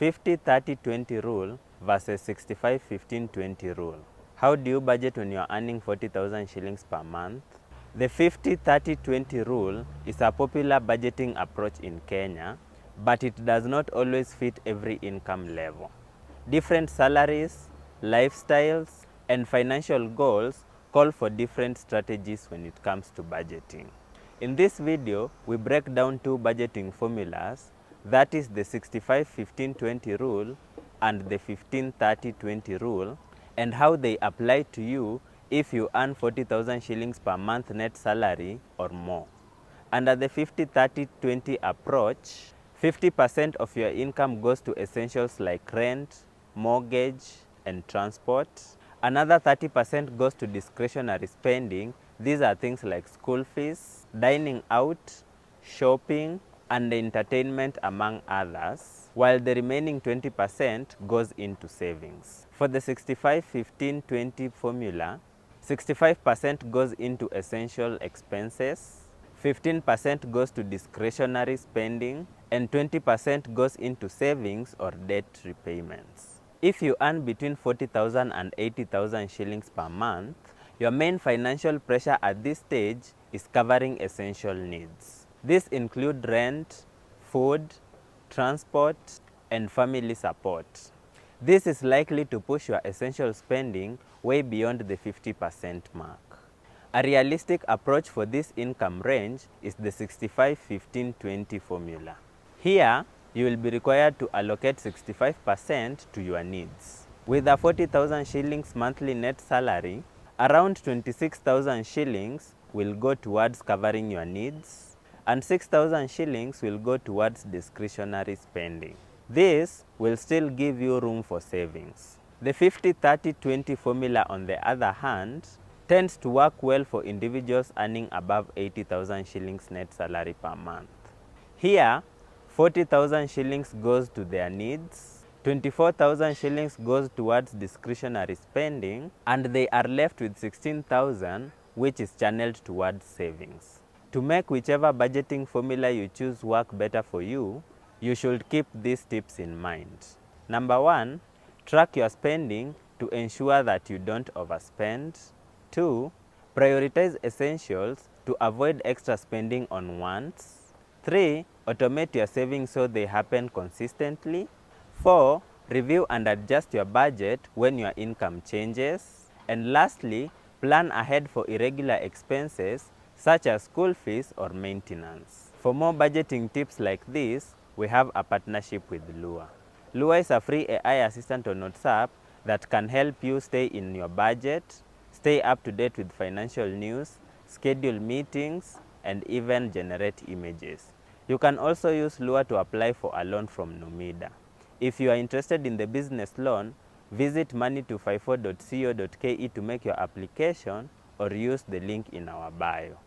50-30-20 rule versus 65-15-20 rule. How do you budget when you are earning 40,000 shillings per month? The 50-30-20 rule is a popular budgeting approach in Kenya, but it does not always fit every income level. Different salaries, lifestyles, and financial goals call for different strategies when it comes to budgeting. In this video, we break down two budgeting formulas, that is the 65-15-20 rule and the 15-30-20 rule, and how they apply to you if you earn 40,000 shillings per month net salary or more. Under the 50-30-20 approach, 50% of your income goes to essentials like rent, mortgage, and transport. Another 30% goes to discretionary spending. These are things like school fees, dining out, shopping, and entertainment, among others, while the remaining 20% goes into savings. For the 65-15-20 formula, 65% goes into essential expenses, 15% goes to discretionary spending, and 20% goes into savings or debt repayments. If you earn between 40,000 and 80,000 shillings per month, your main financial pressure at this stage is covering essential needs. These include rent, food, transport, and family support. This is likely to push your essential spending way beyond the 50% mark. A realistic approach for this income range is the 65-15-20 formula. Here, you will be required to allocate 65% to your needs. With a 40,000 shillings monthly net salary, around 26,000 shillings will go towards covering your needs, and 6,000 shillings will go towards discretionary spending. This will still give you room for savings. The 50-30-20 formula, on the other hand, tends to work well for individuals earning above 80,000 shillings net salary per month. Here, 40,000 shillings goes to their needs, 24,000 shillings goes towards discretionary spending, and they are left with 16,000, which is channeled towards savings. To make whichever budgeting formula you choose work better for you, you should keep these tips in mind. Number 1, track your spending to ensure that you don't overspend. 2, prioritize essentials to avoid extra spending on wants. 3, automate your savings so they happen consistently. 4, review and adjust your budget when your income changes. And lastly, plan ahead for irregular expenses such as school fees or maintenance. For more budgeting tips like this, we have a partnership with 𝐊𝐬𝐡. 𝐊𝐬𝐡 is a free AI assistant on WhatsApp that can help you stay in your budget, stay up to date with financial news, schedule meetings, and even generate images. You can also use 𝐊𝐬𝐡 to apply for a loan from Numida. If you are interested in the business loan, visit money254.co.ke to make your application or use the link in our bio.